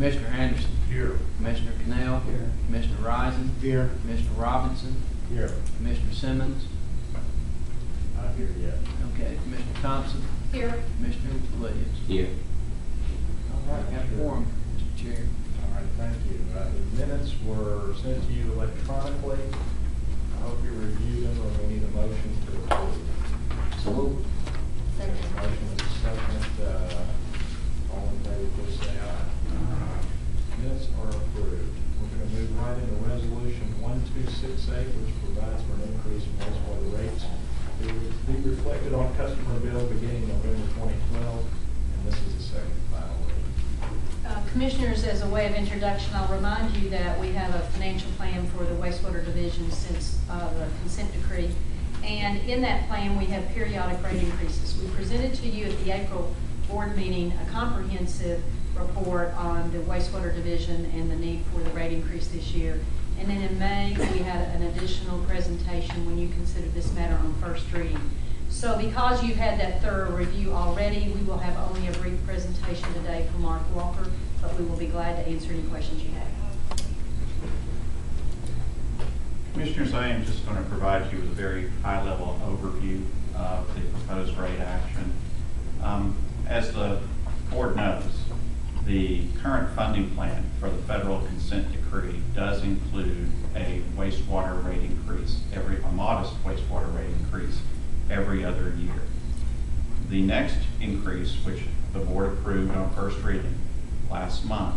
Commissioner Anderson. Here. Commissioner Cannell. Here. Commissioner Rising. Here. Commissioner Robinson. Here. Commissioner Simmons. Not here yet. Okay, Commissioner Thompson. Here. Commissioner Williams. Here. All right, Have a quorum, Mr. Chair. All right, thank you. The minutes were sent to you electronically. I hope you reviewed them, or we need a motion to approve. So moved. Second. Motion is second. All in favor, please say aye. Minutes are approved. We're going to move right into resolution 1268, which provides for an increase in wastewater rates. It will be reflected on customer bill beginning November 2012, and this is the second final reading. Commissioners, as a way of introduction, I'll remind you that we have a financial plan for the wastewater division since the consent decree. And in that plan, we have periodic rate increases. We presented to you at the April board meeting a comprehensive report on the wastewater division and the need for the rate increase this year. And then in May, we had an additional presentation when you considered this matter on first reading. So because you've had that thorough review already, we will have only a brief presentation today from Mark Walker, but we will be glad to answer any questions you have. Commissioners, I am just going to provide you with a very high-level overview of the proposed rate action. As the board knows, the current funding plan for the federal consent decree does include a wastewater rate increase, a modest wastewater rate increase every other year. The next increase, which the board approved on first reading last month,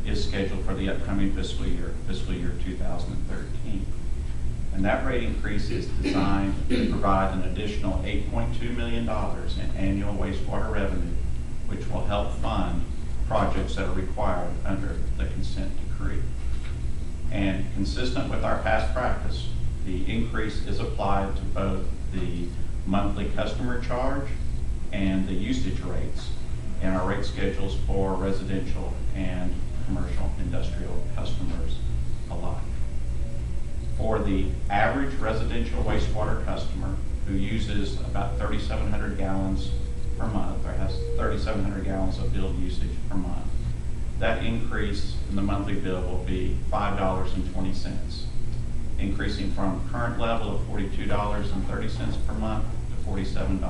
is scheduled for the upcoming fiscal year 2013. And that rate increase is designed to provide an additional $8.2 million in annual wastewater revenue, which will help fund projects that are required under the consent decree. And consistent with our past practice, the increase is applied to both the monthly customer charge and the usage rates in our rate schedules for residential and commercial industrial customers alike. For the average residential wastewater customer who uses about 3,700 gallons per month, or has 3,700 gallons of billed usage per month, that increase in the monthly bill will be $5.20, increasing from current level of $42.30 per month to $47.50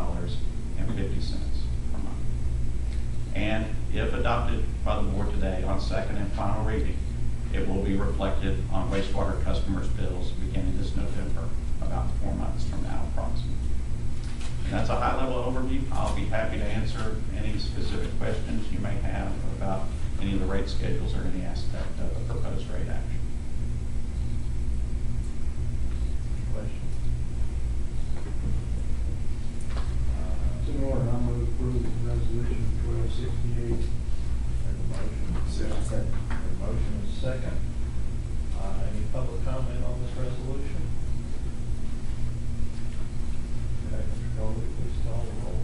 per month. And if adopted by the board today on second and final reading, it will be reflected on wastewater customers' bills beginning this November, about 4 months from now approximately. And that's a high-level overview. I'll be happy to answer any specific questions you may have about any of the rate schedules or any aspect of the proposed rate action. Questions? In order, I move approve resolution 1268. Have a motion. Second. A motion is second. Any public comment on this resolution? Okay, Mr. Colby, please call the roll.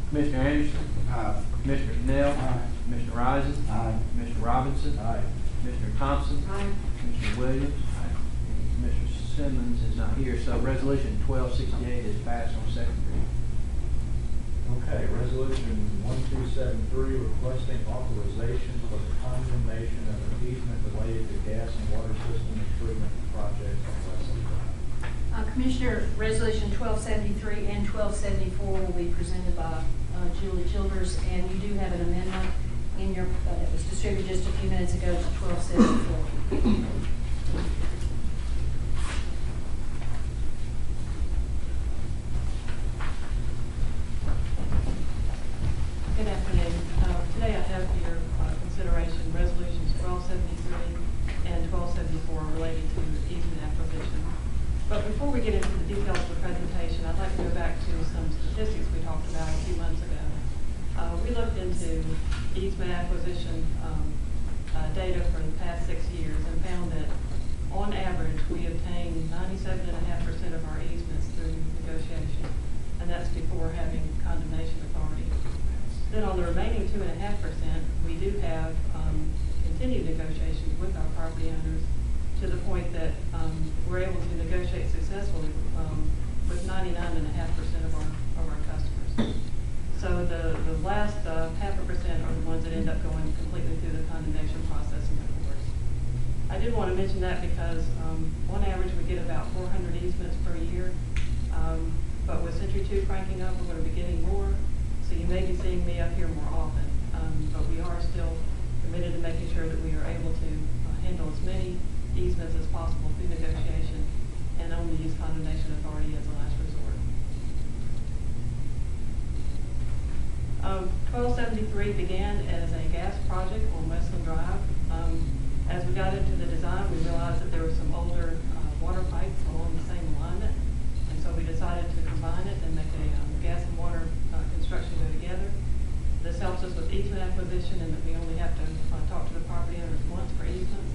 Commissioner Anderson. Aye. Commissioner Cannell. Aye. Commissioner Rising. Aye. Commissioner Robinson. Aye. Commissioner Thompson. Aye. Commissioner Williams. And Commissioner Simmons is not here, so resolution 1268 is passed on second reading. Okay, resolution 1273, requesting authorization for the condemnation of an easement related to gas and water system improvement project on Wesley Drive. Commissioner, resolution 1273 and 1274 will be presented by Julie Childers, and you do have an amendment in your, that was distributed just a few minutes ago to 1274. Good afternoon. Today I have for your consideration resolutions 1273 and 1274 related to easement acquisition. But before we get into the details of the presentation, I'd like to go back to some statistics we talked about a few months ago. We looked into easement acquisition data for the past 6 years and found that on average we obtained 97.5% of our easements through negotiation, and that's before having condemnation authority. Then on the remaining 2.5%, we do have continued negotiations with our property owners to the point that we're able to negotiate successfully with 99.5% of our customers. So the last 0.5% are the ones that end up going completely through the condemnation process. did want to mention that because on average, we get about 400 easements per year. But with Century 2 cranking up, we're going to be getting more. So you may be seeing me up here more often. But we are still committed to making sure that we are able to handle as many easements as possible through negotiation and only use condemnation authority as a last resort. 1273 began as a gas project on Westland Drive. As we got into the design, we realized that there were some older water pipes along the same alignment, and so we decided to combine it and make a gas and water construction go together. This helps us with easement acquisition, and that we only have to talk to the property owners once for easements,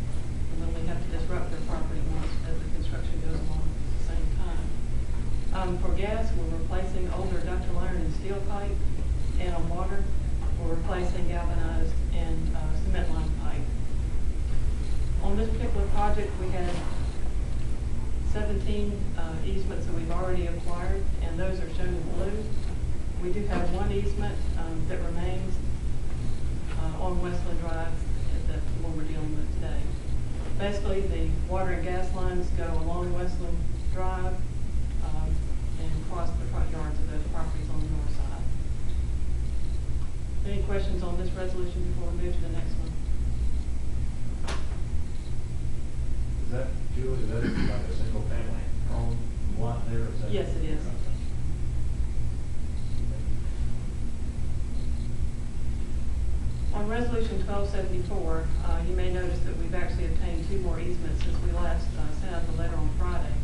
and then we have to disrupt their property once as the construction goes along at the same time. For gas, we're replacing older ductile iron and steel pipe, and on water, we're replacing galvanized and cement line pipe. On this particular project, we had 17 easements that we've already acquired, and those are shown in blue. We do have one easement that remains on Westland Drive that one we're dealing with today. Basically, the water and gas lines go along Westland Drive and across the front yards of those properties on the north side. Any questions on this resolution before we move to the next one? Is that, Julie, is that like a single family home lot there? Is that? Yes, it is. On resolution 1274, you may notice that we've actually obtained 2 more easements since we last sent out the letter on Friday.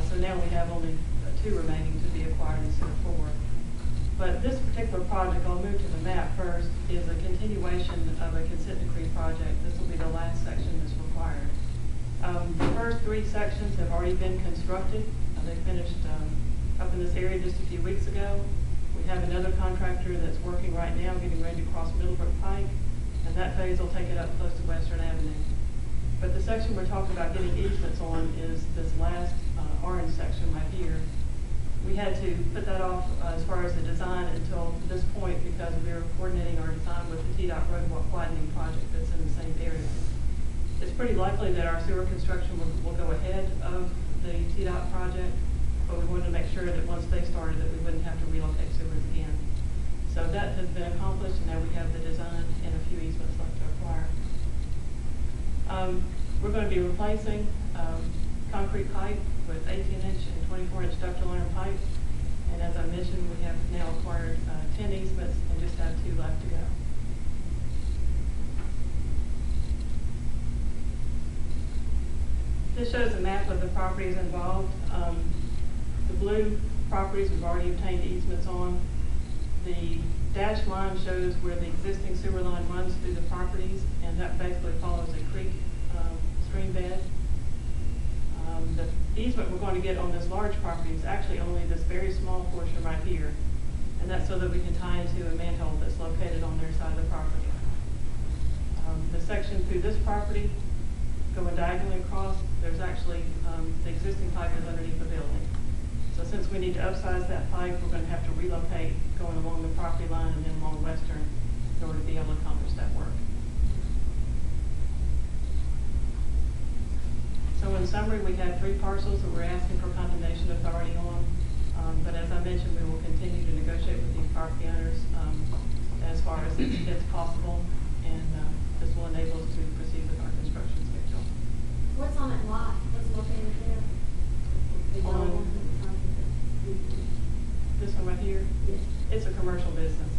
So now we have only 2 remaining to be acquired instead of 4. But this particular project, I'll move to the map first, is a continuation of a consent decree project. This will be the last section that's required. The first 3 sections have already been constructed. They finished up in this area just a few weeks ago. We have another contractor that's working right now, getting ready to cross Middlebrook Pike, and that phase will take it up close to Western Avenue. But the section we're talking about getting easements on is this last orange section right here. We had to put that off as far as the design until this point because we were coordinating our design with the TDOT road widening project that's in the same area. It's pretty likely that our sewer construction will go ahead of the TDOT project, but we wanted to make sure that once they started that we wouldn't have to relocate sewers again. So that has been accomplished, and now we have the design and a few easements left to acquire. We're going to be replacing concrete pipe with 18-inch and 24-inch ductile iron pipe, and as I mentioned, we have now acquired 10 easements and just have 2 left to go. This shows a map of the properties involved. The blue properties we've already obtained easements on. The dashed line shows where the existing sewer line runs through the properties, and that basically follows a creek stream bed. The easement we're going to get on this large property is actually only this very small portion right here, and that's so that we can tie into a manhole that's located on their side of the property. The section through this property, going diagonally across, there's actually the existing pipe is underneath the building. So since we need to upsize that pipe, we're going to have to relocate going along the property line and then along Western in order to be able to accomplish that work. So in summary, we have 3 parcels that we're asking for condemnation authority on. But as I mentioned, we will continue to negotiate with these property owners as far as it's possible, and this will enable us to proceed with our construction schedule. What's on that lot? What's located there? The yellow one? This one right here? Yes. It's a commercial business.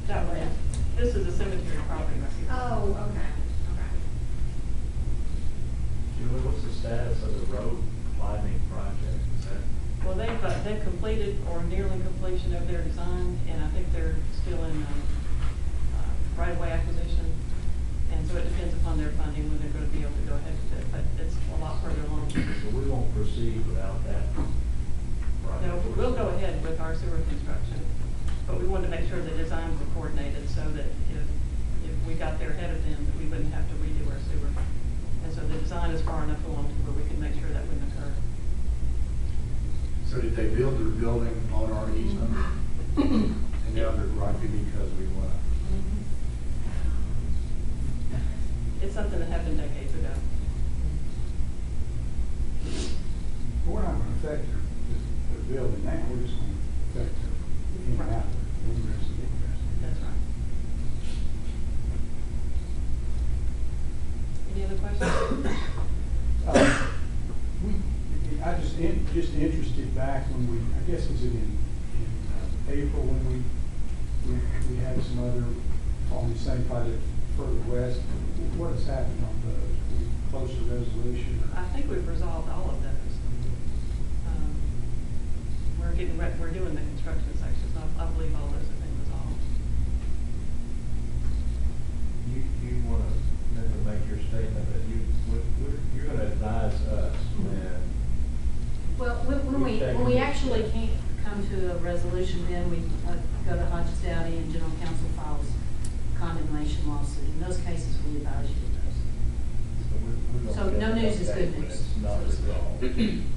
That way. This is a cemetery property right here. Oh, okay. Julie, what's the status of the road widening project? Is that? Well, they've completed or nearly completion of their design, and I think they're still in right-of-way acquisition. And so it depends upon their funding when they're going to be able to go ahead with it, but it's a lot further along. So we won't proceed without that? No, we'll go ahead with our sewer construction, but we wanted to make sure the designs were coordinated so that if we got there ahead of them, that we wouldn't have to redo our sewer. And so the design is far enough along to where we can make sure that wouldn't occur. So did they build their building on our easement? And now they're griping because we want to. It's something that happened decades ago. We're not gonna affect their building now, we're just gonna affect their in and out, ingress and egress. That's right. Any other questions? I just interested back when we, I guess it was in April when we had some other on the same project further west. What has happened on those? We close to resolution? I think we've resolved all of those. We're doing the construction sections. I believe all those have been resolved. You want to maybe make your statement that you're going to advise us when. Well, when we actually can't come to a resolution, then we go to Hodges Dowdy and General Counsel files condemnation lawsuit. In those cases, we advise you of those. we're gonna So no news is update good when news, It's not so to speak. resolved.